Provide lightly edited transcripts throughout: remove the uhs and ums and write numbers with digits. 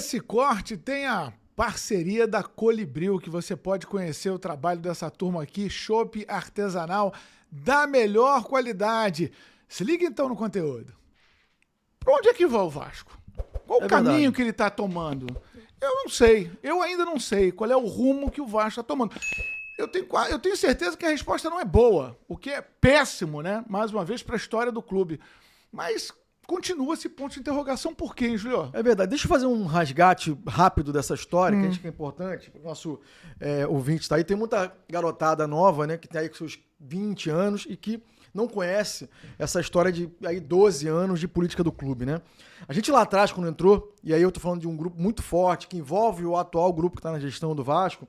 Esse corte tem a parceria da Colibril, que você pode conhecer o trabalho dessa turma aqui, chopp artesanal da melhor qualidade. Se liga então no conteúdo. Pra onde é que vai o Vasco? Qual o caminho que ele tá tomando? Eu não sei, eu ainda não sei qual é o rumo que o Vasco tá tomando. Eu tenho certeza que a resposta não é boa, o que é péssimo, né? Mais uma vez, para a história do clube. Mas continua esse ponto de interrogação, por quê, hein, Julio? É verdade. Deixa eu fazer um resgate rápido dessa história, que a gente que é importante, para o nosso ouvinte tá aí. Tem muita garotada nova, né, que tem aí com seus 20 anos e que não conhece essa história de aí 12 anos de política do clube, né? A gente lá atrás, quando entrou, e aí eu tô falando de um grupo muito forte, que envolve o atual grupo que está na gestão do Vasco,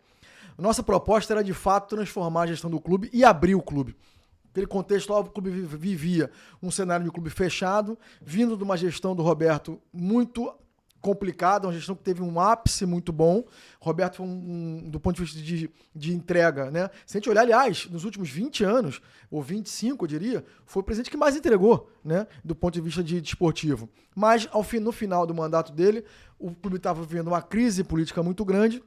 a nossa proposta era, de fato, transformar a gestão do clube e abrir o clube. Naquele contexto lá, o clube vivia um cenário de clube fechado, vindo de uma gestão do Roberto muito complicada, uma gestão que teve um ápice muito bom. Roberto foi do ponto de vista de entrega, né? Se a gente olhar, aliás, nos últimos 20 anos, ou 25, eu diria, foi o presidente que mais entregou, né? Do ponto de vista de esportivo. Mas, no final do mandato dele, o clube estava vivendo uma crise política muito grande,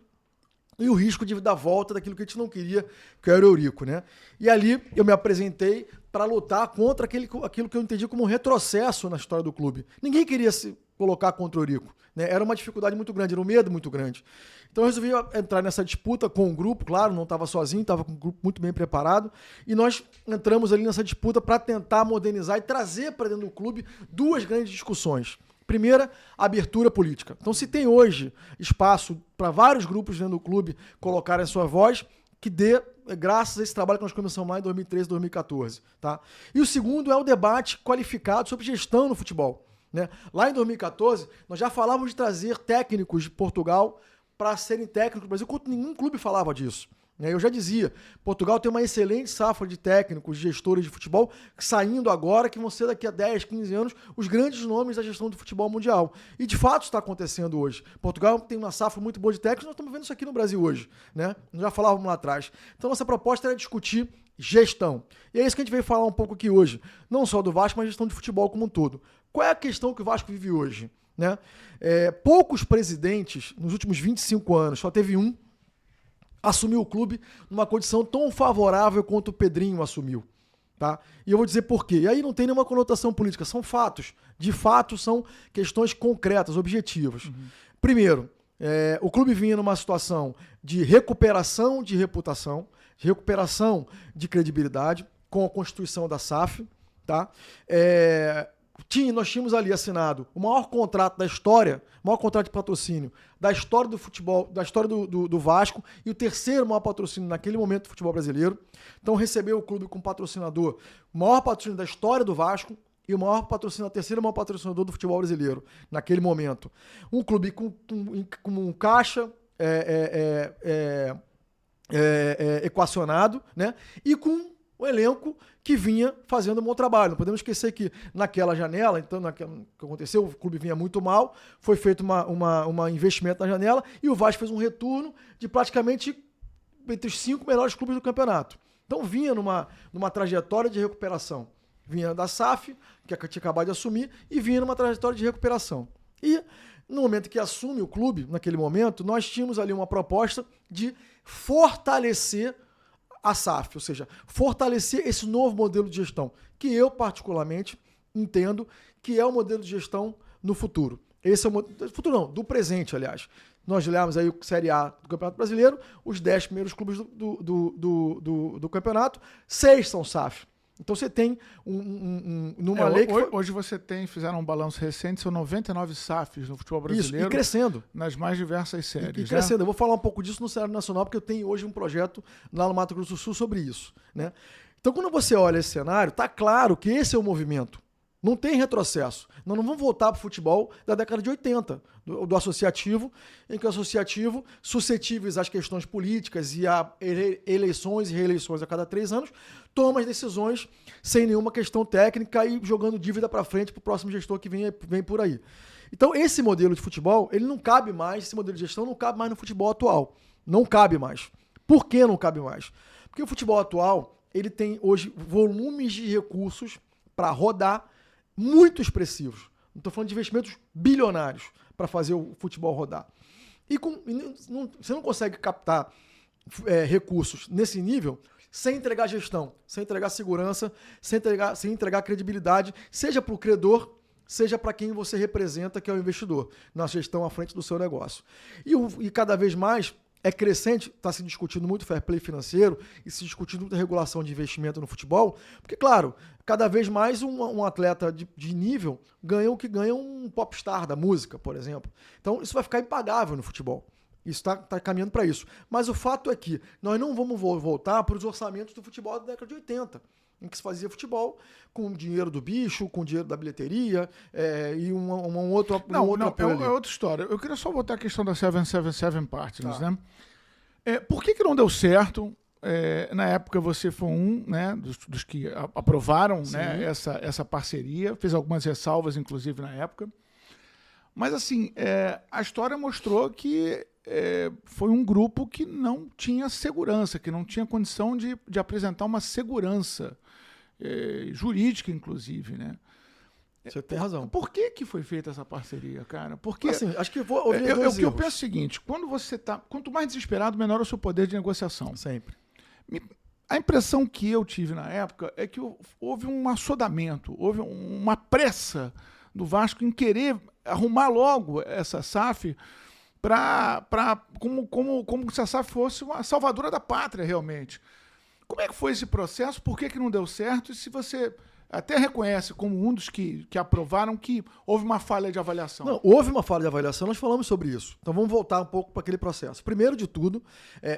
e o risco de dar volta daquilo que a gente não queria, que era o Eurico, né? E ali eu me apresentei para lutar contra aquilo que eu entendi como um retrocesso na história do clube. Ninguém queria se colocar contra o Eurico, né? Era uma dificuldade muito grande, era um medo muito grande. Então eu resolvi entrar nessa disputa com o grupo, claro, não estava sozinho, estava com um grupo muito bem preparado, e nós entramos ali nessa disputa para tentar modernizar e trazer para dentro do clube duas grandes discussões. Primeira, abertura política. Então, se tem hoje espaço para vários grupos dentro do clube colocarem a sua voz, que dê graças a esse trabalho que nós começamos lá em 2013, 2014. Tá? E o segundo é o debate qualificado sobre gestão no futebol. Né? Lá em 2014, nós já falávamos de trazer técnicos de Portugal para serem técnicos do Brasil, enquanto nenhum clube falava disso. Eu já dizia, Portugal tem uma excelente safra de técnicos, de gestores de futebol, saindo agora, que vão ser daqui a 10, 15 anos, os grandes nomes da gestão do futebol mundial. E de fato está acontecendo hoje. Portugal tem uma safra muito boa de técnicos, nós estamos vendo isso aqui no Brasil hoje. Né? Nós já falávamos lá atrás. Então nossa proposta era discutir gestão. E é isso que a gente veio falar um pouco aqui hoje. Não só do Vasco, mas gestão de futebol como um todo. Qual é a questão que o Vasco vive hoje? Né? Poucos presidentes, nos últimos 25 anos, só teve um, assumiu o clube numa condição tão favorável quanto o Pedrinho assumiu. Tá? E eu vou dizer por quê. E aí não tem nenhuma conotação política, são fatos. De fato, são questões concretas, objetivas. Primeiro, o clube vinha numa situação de recuperação de reputação, de recuperação de credibilidade, com a constituição da SAF. Tá? Nós tínhamos ali assinado o maior contrato da história, o maior contrato de patrocínio da história do futebol, da história do Vasco, e o terceiro maior patrocínio naquele momento do futebol brasileiro. Então recebeu o clube como patrocinador, o maior patrocínio da história do Vasco e o maior patrocínio, o terceiro maior patrocinador do futebol brasileiro naquele momento. Um clube com um caixa equacionado, né? E com o elenco que vinha fazendo um bom trabalho. Não podemos esquecer que naquela janela, então, que aconteceu, o clube vinha muito mal, foi feito um investimento na janela e o Vasco fez um retorno de praticamente entre os 5 melhores clubes do campeonato. Então vinha numa trajetória de recuperação. Vinha da SAF, que tinha acabado de assumir, e vinha numa trajetória de recuperação. E no momento que assume o clube, naquele momento, nós tínhamos ali uma proposta de fortalecer a SAF, ou seja, fortalecer esse novo modelo de gestão, que eu particularmente entendo que é o modelo de gestão no futuro. Esse é o modelo, futuro não, do presente, aliás. Nós olhamos aí o Série A do Campeonato Brasileiro, os 10 primeiros clubes do campeonato, 6 são SAF. Então você tem numa lei que hoje fizeram um balanço recente, são 99 SAFs no futebol brasileiro. Isso, e crescendo. Nas mais diversas séries. E crescendo. Eu vou falar um pouco disso no cenário nacional, porque eu tenho hoje um projeto lá no Mato Grosso do Sul sobre isso. Né? Então quando você olha esse cenário, tá claro que esse é o movimento. Não tem retrocesso. Nós não vamos voltar para o futebol da década de 80, do associativo, em que o associativo, suscetíveis às questões políticas e a eleições e reeleições a cada 3 anos, toma as decisões sem nenhuma questão técnica e jogando dívida para frente para o próximo gestor que vem por aí. Então, esse modelo de futebol, ele não cabe mais, esse modelo de gestão não cabe mais no futebol atual. Não cabe mais. Por que não cabe mais? Porque o futebol atual, ele tem hoje volumes de recursos para rodar muito expressivos. Não estou falando de investimentos bilionários, para fazer o futebol rodar. Você não consegue captar recursos nesse nível sem entregar gestão, sem entregar segurança, sem entregar credibilidade, seja para o credor, seja para quem você representa, que é o investidor, na gestão à frente do seu negócio. E cada vez mais é crescente, está se discutindo muito fair play financeiro e se discutindo muita regulação de investimento no futebol, porque, claro, cada vez mais um atleta de nível ganha o que ganha um popstar da música, por exemplo. Então, isso vai ficar impagável no futebol. Isso está caminhando para isso. Mas o fato é que nós não vamos voltar para os orçamentos do futebol da década de 80, em que se fazia futebol com o dinheiro do bicho, com o dinheiro da bilheteria e um outro apoio. É outra história. Eu queria só voltar à questão da 777 Partners, né? Por que não deu certo? Na época você foi um, né, dos que aprovaram, né, essa parceria, fez algumas ressalvas, inclusive, na época. Mas, assim, a história mostrou que foi um grupo que não tinha segurança, que não tinha condição de apresentar uma segurança jurídica, inclusive, né? Você tem razão. Por que foi feita essa parceria, cara? Porque assim, acho que vou ouvir dois erros. Eu penso o seguinte, quanto mais desesperado, menor é o seu poder de negociação. Sempre. A impressão que eu tive na época é que houve um assodamento, houve uma pressa do Vasco em querer arrumar logo essa SAF como se a SAF fosse uma salvadora da pátria, realmente. Como é que foi esse processo? Por que não deu certo? E se você até reconhece como um dos que aprovaram que houve uma falha de avaliação? Não, houve uma falha de avaliação, nós falamos sobre isso. Então vamos voltar um pouco para aquele processo. Primeiro de tudo,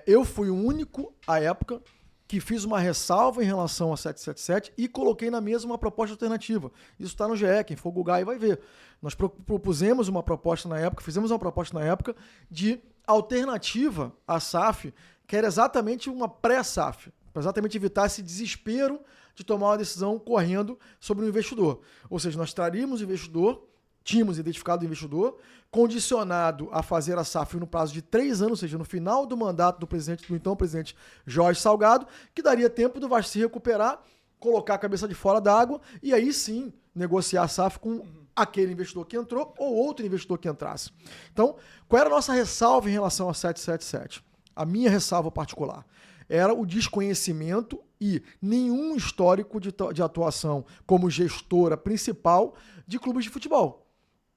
eu fui o único, à época, que fiz uma ressalva em relação a 777 e coloquei na mesa uma proposta alternativa. Isso está no GE, quem for googar e vai ver. Nós propusemos uma proposta na época, fizemos uma proposta na época de alternativa à SAF, que era exatamente uma pré-SAF, para exatamente evitar esse desespero de tomar uma decisão correndo sobre o investidor. Ou seja, nós traríamos o investidor, tínhamos identificado o investidor, condicionado a fazer a SAF no prazo de 3 anos, ou seja, no final do mandato do então presidente Jorge Salgado, que daria tempo do Vasco se recuperar, colocar a cabeça de fora d'água e aí sim negociar a SAF com aquele investidor que entrou ou outro investidor que entrasse. Então, qual era a nossa ressalva em relação a 777? A minha ressalva particular era o desconhecimento e nenhum histórico de atuação como gestora principal de clubes de futebol.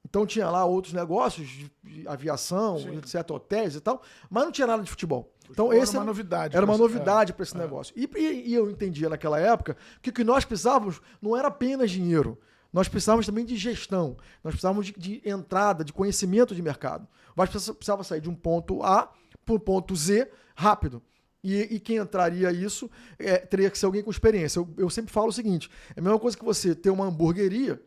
Então tinha lá outros negócios de aviação, etc., hotéis e tal, mas não tinha nada de futebol. Então esse era uma novidade. Era uma novidade para esse negócio. E eu entendia naquela época que o que nós precisávamos não era apenas dinheiro. Nós precisávamos também de gestão. Nós precisávamos de entrada, de conhecimento de mercado. Nós precisava sair de um ponto A para um ponto Z rápido. E quem entraria isso teria que ser alguém com experiência. Eu sempre falo o seguinte, é a mesma coisa que você ter uma hamburgueria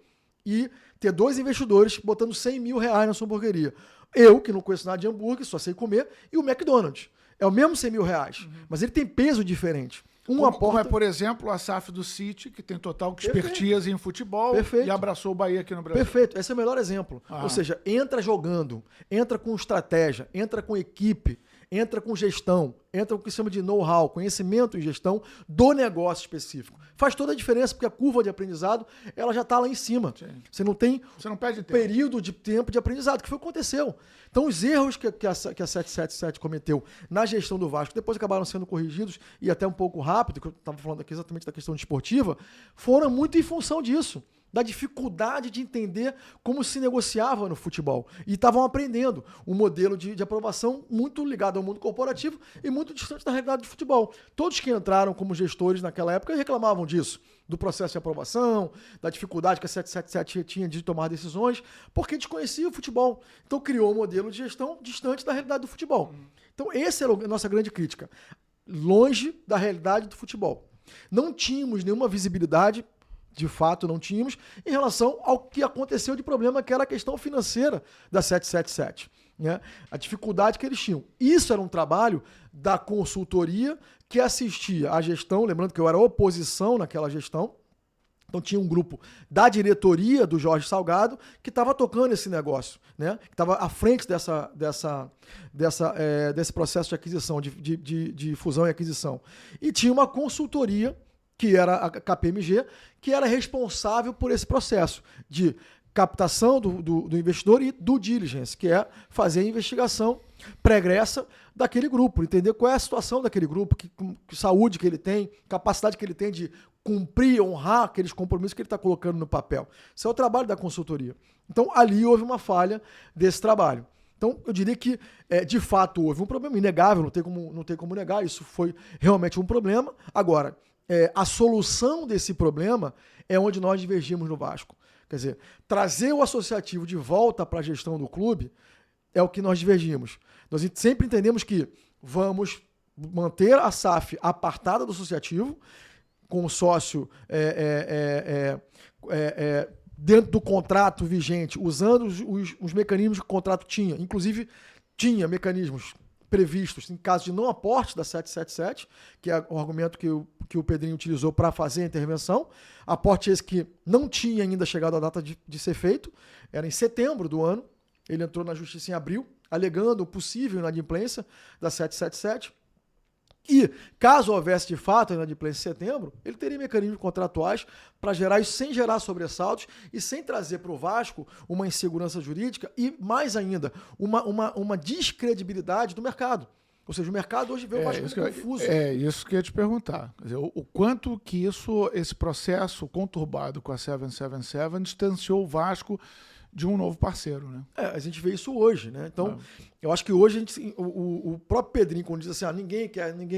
e ter 2 investidores botando 100 mil reais na sua hamburgueria. Eu, que não conheço nada de hambúrguer, só sei comer, e o McDonald's. É o mesmo 100 mil reais, mas ele tem peso diferente. Como é, por exemplo, a SAF do City, que tem total expertise em futebol e abraçou o Bahia aqui no Brasil. Perfeito, esse é o melhor exemplo. Ou seja, entra jogando, entra com estratégia, entra com equipe, entra com gestão, entra com o que se chama de know-how, conhecimento em gestão do negócio específico. Faz toda a diferença, porque a curva de aprendizado ela já está lá em cima. Sim. Você não perde período de tempo de aprendizado, que foi o que aconteceu. Então, os erros que a 777 cometeu na gestão do Vasco, depois acabaram sendo corrigidos, e até um pouco rápido, que eu estava falando aqui exatamente da questão desportiva, foram muito em função disso. Da dificuldade de entender como se negociava no futebol. E estavam aprendendo um modelo de aprovação muito ligado ao mundo corporativo e muito distante da realidade do futebol. Todos que entraram como gestores naquela época reclamavam disso, do processo de aprovação, da dificuldade que a 777 tinha de tomar decisões, porque desconhecia o futebol. Então criou um modelo de gestão distante da realidade do futebol. Então essa era a nossa grande crítica. Longe da realidade do futebol. Não tínhamos nenhuma visibilidade, de fato não tínhamos, em relação ao que aconteceu de problema, que era a questão financeira da 777. Né? A dificuldade que eles tinham. Isso era um trabalho da consultoria que assistia à gestão, lembrando que eu era oposição naquela gestão, então tinha um grupo da diretoria do Jorge Salgado que estava tocando esse negócio, né? Que estava à frente desse processo de aquisição, de fusão e aquisição. E tinha uma consultoria que era a KPMG, que era responsável por esse processo de captação do investidor e due diligence, que é fazer a investigação pregressa daquele grupo, entender qual é a situação daquele grupo, que saúde que ele tem, capacidade que ele tem de cumprir, honrar aqueles compromissos que ele está colocando no papel. Isso é o trabalho da consultoria. Então, ali houve uma falha desse trabalho. Então, eu diria que, de fato, houve um problema inegável, não tem como negar, isso foi realmente um problema. Agora, a solução desse problema é onde nós divergimos no Vasco. Quer dizer, trazer o associativo de volta para a gestão do clube é o que nós divergimos. Nós sempre entendemos que vamos manter a SAF apartada do associativo, com o sócio dentro do contrato vigente, usando os mecanismos que o contrato tinha. Inclusive, tinha mecanismos previstos em caso de não aporte da 777, que é o argumento que o Pedrinho utilizou para fazer a intervenção. Aporte esse que não tinha ainda chegado a data de ser feito, era em setembro do ano. Ele entrou na justiça em abril, alegando possível inadimplência da 777. E, caso houvesse de fato inadimplência em setembro, ele teria mecanismos contratuais para gerar isso sem gerar sobressaltos e sem trazer para o Vasco uma insegurança jurídica e, mais ainda, uma descredibilidade do mercado. Ou seja, o mercado hoje vê o Vasco muito confuso. É isso que eu ia te perguntar. Quer dizer, o quanto que esse processo conturbado com a 777 distanciou o Vasco de um novo parceiro, né? A gente vê isso hoje, né? Então, eu acho que hoje o próprio Pedrinho, quando diz assim,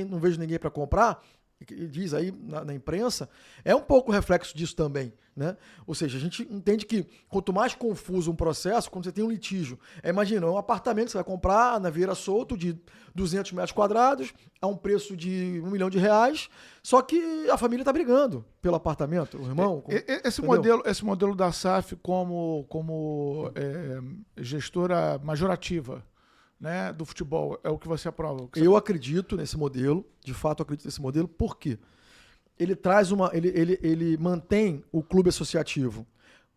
não vejo ninguém para comprar, e diz aí na imprensa, é um pouco reflexo disso também, né? Ou seja, a gente entende que quanto mais confuso um processo, quando você tem um litígio, imagina, um apartamento que você vai comprar na Vieira Solto de 200 metros quadrados, a um preço de R$1 milhão, só que a família está brigando pelo apartamento, o irmão. Esse modelo da SAF como gestora majorativa, né, do futebol, é o que você aprova? Eu acredito nesse modelo, de fato acredito nesse modelo, porque ele traz ele mantém o clube associativo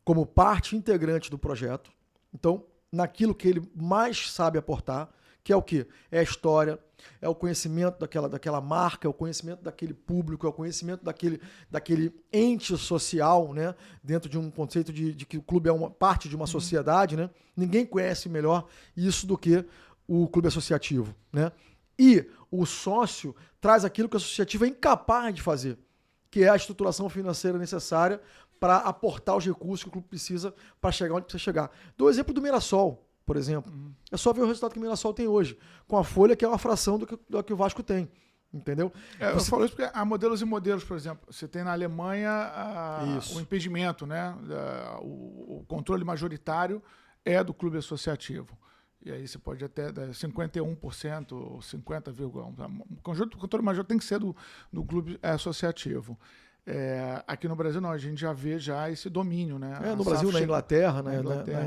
como parte integrante do projeto. Então, naquilo que ele mais sabe aportar, que é o quê? É a história, é o conhecimento daquela marca, é o conhecimento daquele público, é o conhecimento daquele ente social, né? Dentro de um conceito de que o clube é uma parte de uma sociedade, né? Ninguém conhece melhor isso do que o clube associativo, né? E o sócio traz aquilo que o associativo é incapaz de fazer, que é a estruturação financeira necessária para aportar os recursos que o clube precisa para chegar onde precisa chegar. Dou o exemplo do Mirassol, por exemplo. É só ver o resultado que o Mirassol tem hoje, com a folha que é uma fração do que o Vasco tem. Entendeu? Eu falo isso porque há modelos e modelos, por exemplo. Você tem na Alemanha o impedimento, né? O controle majoritário é do clube associativo. E aí você pode até dar 51% ou 50,1%. O controle major tem que ser do clube associativo. Aqui no Brasil não, a gente já vê esse domínio, né? No Brasil, na Inglaterra,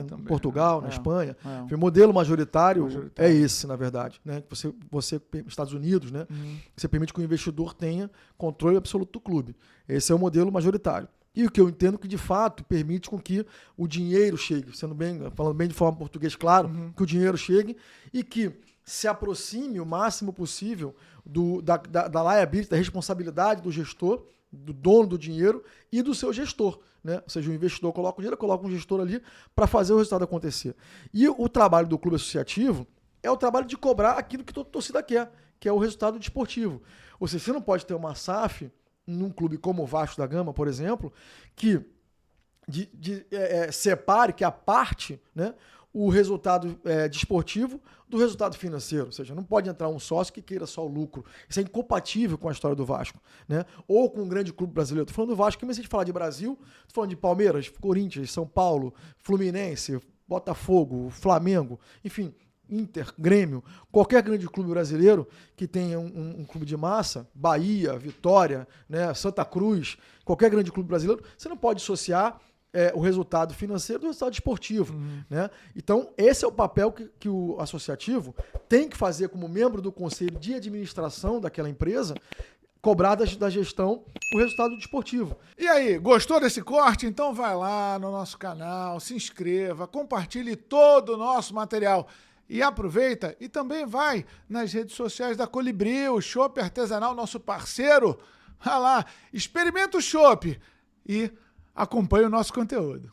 também, Portugal, na Espanha. O modelo majoritário é esse, na verdade, né? Você Estados Unidos, né? Você permite que o investidor tenha controle absoluto do clube. Esse é o modelo majoritário. E o que eu entendo que, de fato, permite com que o dinheiro chegue, falando bem de forma português, claro, que o dinheiro chegue e que se aproxime o máximo possível da liability, da responsabilidade do gestor, do dono do dinheiro e do seu gestor, né? Ou seja, o investidor coloca o dinheiro, coloca um gestor ali para fazer o resultado acontecer. E o trabalho do clube associativo é o trabalho de cobrar aquilo que toda torcida quer, que é o resultado desportivo. Ou seja, você não pode ter uma SAF num clube como o Vasco da Gama, por exemplo, que separe, que aparte, né, o resultado desportivo do resultado financeiro. Ou seja, não pode entrar um sócio que queira só o lucro. Isso é incompatível com a história do Vasco, né? Ou com um grande clube brasileiro. Estou falando do Vasco, mas se a gente falar de Brasil, estou falando de Palmeiras, Corinthians, São Paulo, Fluminense, Botafogo, Flamengo, enfim, Inter, Grêmio, qualquer grande clube brasileiro que tenha um clube de massa, Bahia, Vitória, né, Santa Cruz, qualquer grande clube brasileiro, você não pode associar o resultado financeiro do resultado esportivo. Né? Então, esse é o papel que o associativo tem que fazer como membro do conselho de administração daquela empresa, cobrar da gestão o resultado desportivo. E aí, gostou desse corte? Então vai lá no nosso canal, se inscreva, compartilhe todo o nosso material. E aproveita e também vai nas redes sociais da Colibri, o chopp artesanal, nosso parceiro. Vai lá, experimenta o chopp e acompanhe o nosso conteúdo.